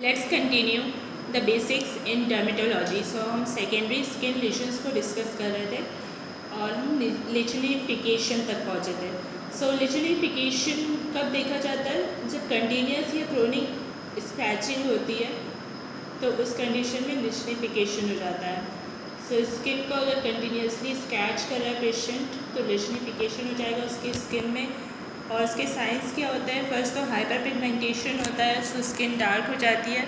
Let's continue the basics in dermatology. So हम secondary skin lesions को discuss कर रहे थे और हम लिचनिफिकेशन तक पहुँचे थे। सो लिचनिफिकेशन कब देखा जाता है? जब कंटिन्यूस या क्रोनिक स्क्रैचिंग होती है तो उस कंडीशन में लिचनिफिकेशन हो जाता है। सो स्किन को अगर कंटिन्यूसली स्क्रैच कर रहा है पेशेंट तो लिचनिफिकेशन हो जाएगा उसकी स्किन में। और उसके साइंस क्या होता है? फर्स्ट तो हाइपर पिगमेंटेशन होता है, सो स्किन डार्क हो जाती है।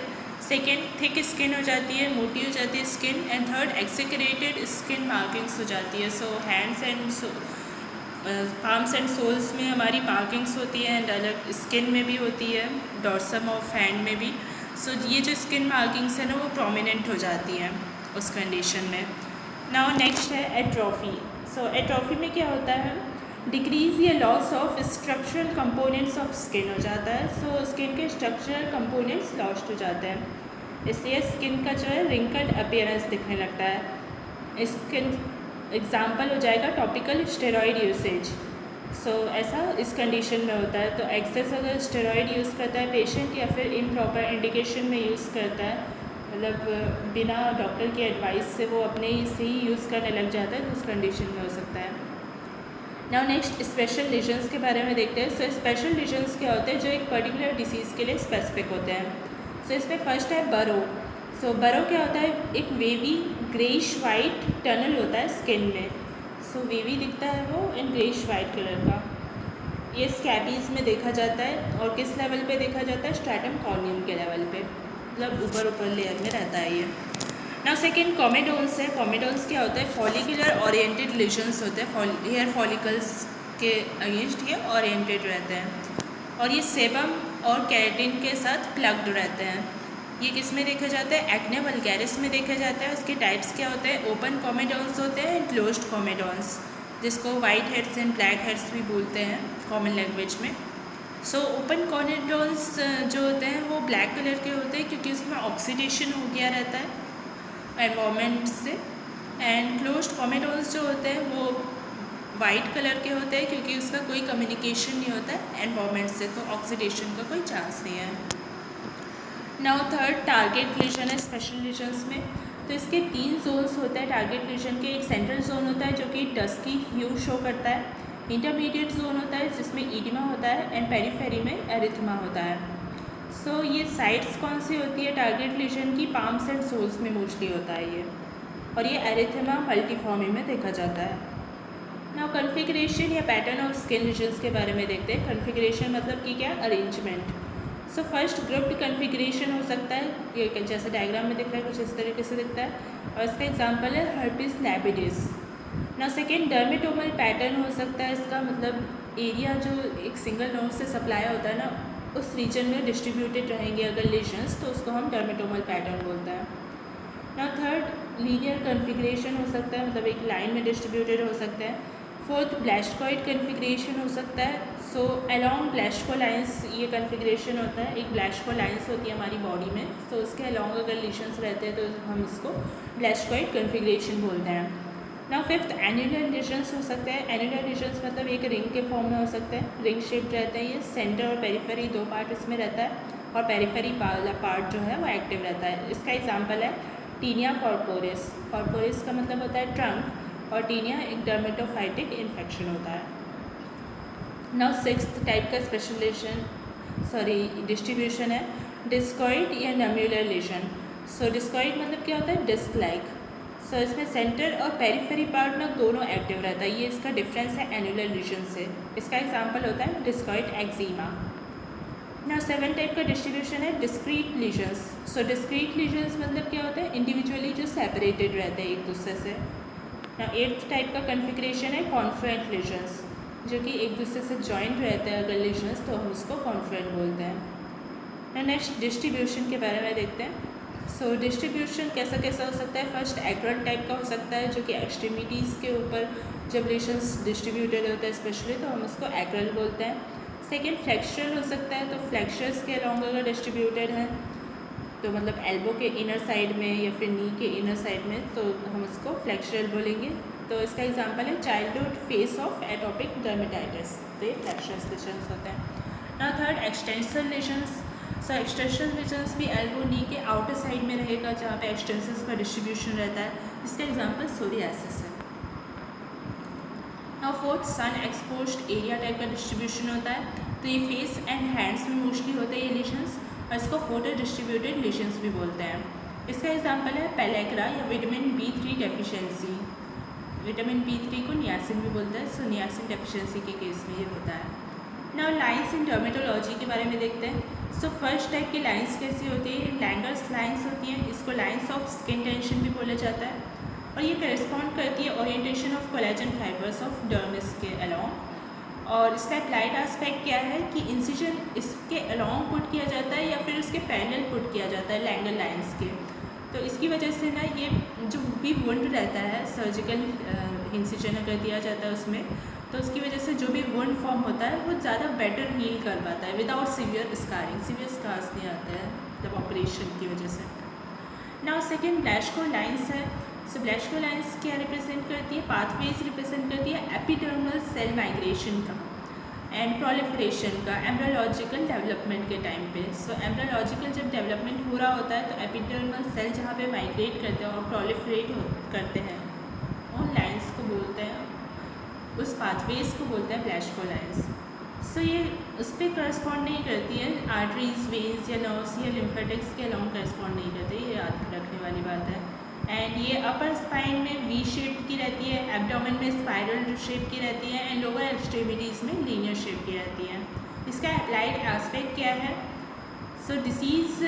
सेकेंड, थिक स्किन हो जाती है, मोटी हो जाती है skin. And third, exaggerated skin markings हो जाती है। So hands and palms and soles में हमारी मार्किंग्स होती है एंड अलग स्किन में भी होती है, डॉर्सम ऑफ हैंड में भी। सो ये जो स्किन मार्किंग्स है ना वो प्रोमिनेंट हो जाती हैं उस कंडीशन में। नाउ नेक्स्ट है एट्रोफी। सो एट्रोफी में क्या होता है? डिक्रीज या loss of structural components of skin हो जाता है। सो स्किन के स्ट्रक्चरल कंपोनेंट्स लॉस्ट हो जाते हैं, इसलिए स्किन का जो है रिंकल्ड अपीयरेंस दिखने लगता है। स्किन एग्जाम्पल हो जाएगा टॉपिकल स्टेरॉइड यूसेज। सो ऐसा इस कंडीशन में होता है। तो एक्सेस अगर स्टेरॉइड यूज़ करता है पेशेंट या फिर इम्प्रॉपर इंडिकेशन में यूज़ करता है, मतलब बिना डॉक्टर की एडवाइस से वो अपने से ही यूज़ करने लग जाता है, तो उस कंडीशन में हो सकता है। नाउ नेक्स्ट स्पेशल लीजन्स के बारे में देखते हैं। सो स्पेशल लीजन्स क्या होते हैं? जो एक पर्टिकुलर डिसीज़ के लिए स्पेसिफिक होते हैं। सो इसमें फर्स्ट है बरो। सो बरो क्या होता है? एक वेवी ग्रेइश वाइट टनल होता है स्किन में। सो वेवी दिखता है वो इन ग्रेइश वाइट कलर का। ये स्कैबीज़ में देखा जाता है और किस लेवल पे देखा जाता है? स्ट्रैटम कॉर्नियम के लेवल पे, मतलब ऊपर लेयर में रहता है ये। नाउ सेकेंड कॉमेडोन्स है। कॉमेडोन्स क्या होता है? फॉलिकुलर ओरिएंटेड लीजन्स होते हैं, हेयर फॉलिकल्स के अगेंस्ट ये ओरिएंटेड रहते हैं और ये सेबम और कैरेटिन के साथ प्लग्ड रहते हैं। ये किस में देखा जाता है? एक्ने वल्गैरिस में देखा जाता है। उसके टाइप्स क्या होते हैं? ओपन कॉमेडोन्स होते हैं, क्लोज्ड कॉमेडोन्स, जिसको white heads and black heads भी बोलते हैं कॉमन लैंग्वेज में। सो ओपन कॉमेडोन्स जो होते हैं वो ब्लैक कलर के होते हैं क्योंकि उसमें ऑक्सीडेशन हो गया रहता है एनवायरनमेंट से। एंड क्लोज्ड कॉमेडोन्स जो होते हैं वो वाइट कलर के होते हैं क्योंकि उसका कोई कम्युनिकेशन नहीं होता है एनवायरनमेंट से, तो ऑक्सीडेशन का कोई चांस नहीं है। नाउ थर्ड टारगेट लीजन है स्पेशल लीजन्स में। तो इसके 3 जोन्स होते हैं टारगेट लीजन के। एक सेंट्रल जोन होता है जो कि डस्की ह्यू शो करता है, इंटरमीडिएट जोन होता है जिसमें ईडिमा होता है एंड पेरिफेरी में एरिथमा होता है। सो ये साइट्स कौन सी होती है टारगेट लीजन की? पाम्स एंड सोल्स में मोस्टली होता है ये, और ये एरिथेमा मल्टीफॉर्मी में देखा जाता है। नाउ कॉन्फ़िगरेशन या पैटर्न ऑफ स्किन लीजन्स के बारे में देखते हैं। कॉन्फ़िगरेशन मतलब कि क्या? Arrangement. So first grouped configuration हो सकता है, ये जैसे डायग्राम में दिख रहा है कुछ इस तरीके से दिखता है, और इसका एग्जांपल है हर्पिस लैबिडिस। नाउ सेकेंड डर्मेटोमल पैटर्न हो सकता है, इसका मतलब एरिया जो एक सिंगल नोड से सप्लाई होता है ना, उस रीजन में डिस्ट्रीब्यूटेड रहेंगे अगर लीजन्स, तो उसको हम डर्मेटोमल पैटर्न बोलते हैं। नाउ थर्ड लीनियर कॉन्फ़िगरेशन हो सकता है, मतलब एक लाइन में डिस्ट्रीब्यूटेड हो सकता है। फोर्थ ब्लैस्टकॉइड कॉन्फ़िगरेशन हो सकता है। सो अलोंग ब्लैस्टको लाइंस ये कॉन्फ़िगरेशन होता है, एक ब्लैस्टको लाइंस होती है हमारी बॉडी में, तो उसके अलोंग अगर लीशंस रहते हैं तो हम इसको ब्लैस्टकॉइड कॉन्फ़िगरेशन बोलते हैं। नाउ फिफ्थ एनुलर लीजन्स हो सकते हैं। एनुलर लीजन्स मतलब एक रिंग के फॉर्म में हो सकते हैं, रिंग शेप रहते हैं ये, सेंटर और पेरिफेरी 2 पार्ट इसमें रहता है और पेरिफेरी वाला पार्ट जो है वो एक्टिव रहता है। इसका एग्जाम्पल है टीनिया कॉर्पोरिस। कॉर्पोरिस का मतलब होता है ट्रंक और टीनिया एक डर्मेटोफाइटिक इन्फेक्शन होता है। नाउ सिक्स्थ टाइप का डिस्ट्रीब्यूशन है डिस्कॉइड या नम्यूलर लीजन। सो डिस्कॉइड मतलब क्या होता है? Disc like. सो इसमें सेंटर और पेरिफेरी पार्ट ना दोनों एक्टिव रहता है, ये इसका डिफरेंस है एनुलर लीजन से। इसका एग्जांपल होता है डिस्कॉइड एक्जीमा। ना 7 टाइप का डिस्ट्रीब्यूशन है डिस्क्रीट लीजन्स। सो डिस्क्रीट लीजन्स मतलब क्या होता है? इंडिविजुअली जो सेपरेटेड रहते हैं एक दूसरे से। ना 8th टाइप का कॉन्फ़िगरेशन है कॉन्फ्लुएंट लीजन्स, जो कि एक दूसरे से जॉइंट रहते हैं अगर लीजन्स, तो हम उसको कॉन्फ्लुएंट बोलते हैं। ना नेक्स्ट डिस्ट्रीब्यूशन के बारे में देखते हैं। सो डिस्ट्रीब्यूशन कैसा कैसा हो सकता है? फर्स्ट एक्रल टाइप का हो सकता है जो कि एक्सट्रीमिटीज़ के ऊपर जब लीजन्स डिस्ट्रीब्यूटेड होता है स्पेशली, तो हम उसको एक्रल बोलते हैं। सेकेंड फ्लेक्सुरल हो सकता है, तो फ्लेक्सर्स के अलॉन्ग अगर डिस्ट्रीब्यूटेड है तो मतलब एल्बो के इनर साइड में या फिर नी के इनर साइड में, तो हम उसको फ्लेक्सुरल बोलेंगे। तो इसका एग्जांपल है childhood face of atopic dermatitis, तो ये फ्लेक्सर्स लीजन्स होते हैं। ना थर्ड एक्सटेंसल लीजन्स। सो एक्सटेंशन रीजन्स भी एल्बो नी के आउटर साइड में रहेगा जहाँ पे एक्सटेंसस का डिस्ट्रीब्यूशन रहता है। इसका एग्जांपल सोरियासिस है। नाउ फोर्थ, सन एक्सपोज्ड एरिया टाइप का डिस्ट्रीब्यूशन होता है, तो ये फेस एंड हैंड्स में मोस्टली होते हैं ये लीशंस, और इसको फोटो डिस्ट्रीब्यूटेड लीशंस भी बोलते हैं। इसका एग्जांपल है पेलेग्रा या vitamin B3 deficiency. Vitamin B3 को नियासिन भी बोलते हैं, सो नियासिन डेफिशिएंसी के केस में ये होता है। नाउ लाइंस इन डर्मेटोलॉजी के बारे में देखते हैं। सो फर्स्ट टाइप की लाइंस कैसी होती है, लैंगर्स लाइंस होती हैं, इसको लाइंस ऑफ स्किन टेंशन भी बोला जाता है, और ये करस्पॉन्ड करती है orientation of collagen fibres of dermis के अलोंग। और इसका अप्लाइड एस्पेक्ट क्या है कि इंसिजन इसके अलोंग पुट किया जाता है या फिर उसके पैरेलल पुट किया जाता है लैंगर लाइंस के। तो इसकी वजह से ना ये जो भी वुंड रहता है, सर्जिकल इंसिजन अगर दिया जाता है उसमें, तो उसकी वजह से जो भी वुंड फॉर्म होता है वो ज़्यादा बेटर हील कर पाता है without severe scarring. Severe scars नहीं आते हैं जब ऑपरेशन की वजह से। नाउ सेकेंड ब्लैशको लाइंस है। सो ब्लैशको लाइंस क्या रिप्रेजेंट करती है, पाथवेज रिप्रेजेंट करती है एपिडर्मल सेल माइग्रेशन का एंड प्रोलिफरेशन का एम्ब्रियोलॉजिकल डेवलपमेंट के टाइम पे। सो एम्ब्रियोलॉजिकल जब डेवलपमेंट हो रहा होता है तो एपिडर्मल सेल जहाँ पे माइग्रेट करते हैं और प्रोलिफरेट करते हैं, उन लाइंस को बोलते हैं, उस पाथवेज को बोलते हैं ब्लैशको लाइंस। सो ये उस पर करस्पॉन्ड नहीं करती है आर्टरीज, वेन्स या नर्व्स या लिम्फेटिक्स के अलॉन्ग करस्पॉन्ड नहीं करती, ये याद रखने वाली बात है। एंड ये अपर स्पाइन में वी शेप की रहती है, एब्डोमेन में स्पाइरल शेप की रहती है, एंड लोअर एक्सट्रीमिटीज़ में लीनियर शेप की रहती है। इसका अप्लाइड एस्पेक्ट क्या है, सो डिसीज़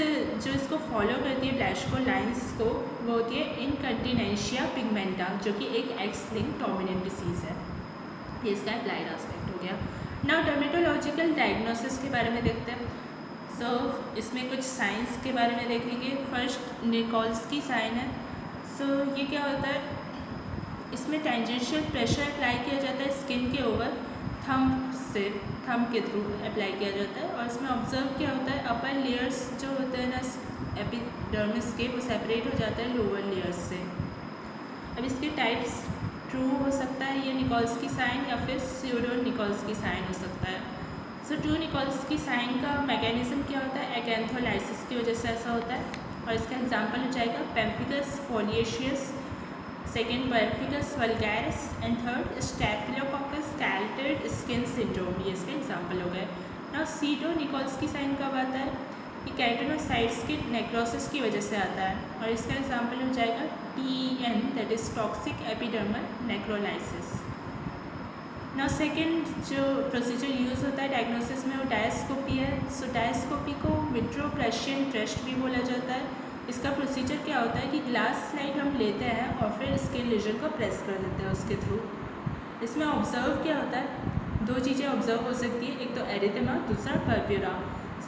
जो इसको फॉलो करती है ब्लैशको लाइंस को, वो होती है इनकंटिनेंशिया पिगमेंटा, जो कि एक एक्स लिंक्ड डोमिनेंट डिसीज़ है। ये इसका अप्लाइड एस्पेक्ट हो गया। नाउ डर्मेटोलॉजिकल डायग्नोसिस के बारे में देखते हैं। सो इसमें कुछ साइंस के बारे में देखेंगे। फर्स्ट निकोल्स्की साइन है। सो ये क्या होता है, इसमें टेंजेंशियल प्रेशर अप्लाई किया जाता है स्किन के ओवर, थंब के थ्रू अप्लाई किया जाता है, और इसमें ऑब्जर्व क्या होता है, अपर लेयर्स जो होते हैं ना एपिडर्मिस के, वो सेपरेट हो जाता है लोअर लेयर्स से। अब इसके टाइप्स ट्रू हो सकता है ये निकोल्स्की साइन, या फिर स्यूडो निकोल्स्की साइन हो सकता है। सो ट्रू निकोल्स्की साइन का मैकेनिज्म क्या होता है, एक्एंथोलाइसिस की वजह से ऐसा होता है, और इसका एग्जांपल हो जाएगा pemphigus foliaceus, second pemphigus vulgaris, and third staphylococcus scalded skin syndrome, ये इसके एग्जांपल हो गए। नाउ सीडो निकोल्स्की साइन कब आता है, कि केराटिनोसाइट्स के नेक्रोसिस की वजह से आता है, और इसका एग्जांपल हो जाएगा TEN, that is toxic epidermal नेक्रोलाइसिस। Now second जो प्रोसीजर यूज़ होता है डायग्नोसिस में, वो डायस्कोपी है। सो डायस्कोपी को विट्रोप्रेशियन टेस्ट भी बोला जाता है। इसका प्रोसीजर क्या होता है कि ग्लास स्लाइड हम लेते हैं और फिर स्किन लीजन को प्रेस कर देते हैं उसके थ्रू। इसमें ऑब्जर्व क्या होता है, दो चीज़ें ऑब्जर्व हो सकती है, एक तो एरिथेमा, दूसरा पर्प्यूरा।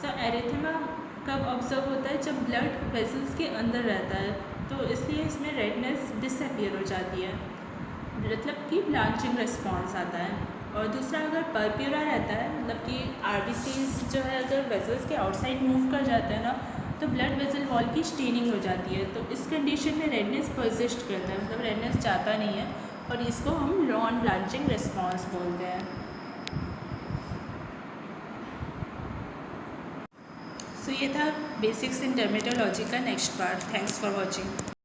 सो एरिथेमा कब ऑब्जर्व होता है, जब ब्लड वेसल्स के अंदर रहता है, तो इसलिए इसमें रेडनेस डिसअपियर हो जाती है, मतलब कि ब्लांचिंग रिस्पॉन्स आता है। और दूसरा अगर पर्प्यूरा रहता है, मतलब कि RBCs जो है अगर वेसल्स के आउटसाइड मूव कर जाते हैं ना, तो ब्लड वेसल वॉल की स्टेनिंग हो जाती है, तो इस कंडीशन में रेडनेस परसिस्ट करता है, मतलब रेडनेस जाता नहीं है, और इसको हम नॉन ब्लांचिंग रिस्पॉन्स बोलते हैं। सो ये था बेसिक्स इन डर्मेटोलॉजी का next part. Thanks for watching.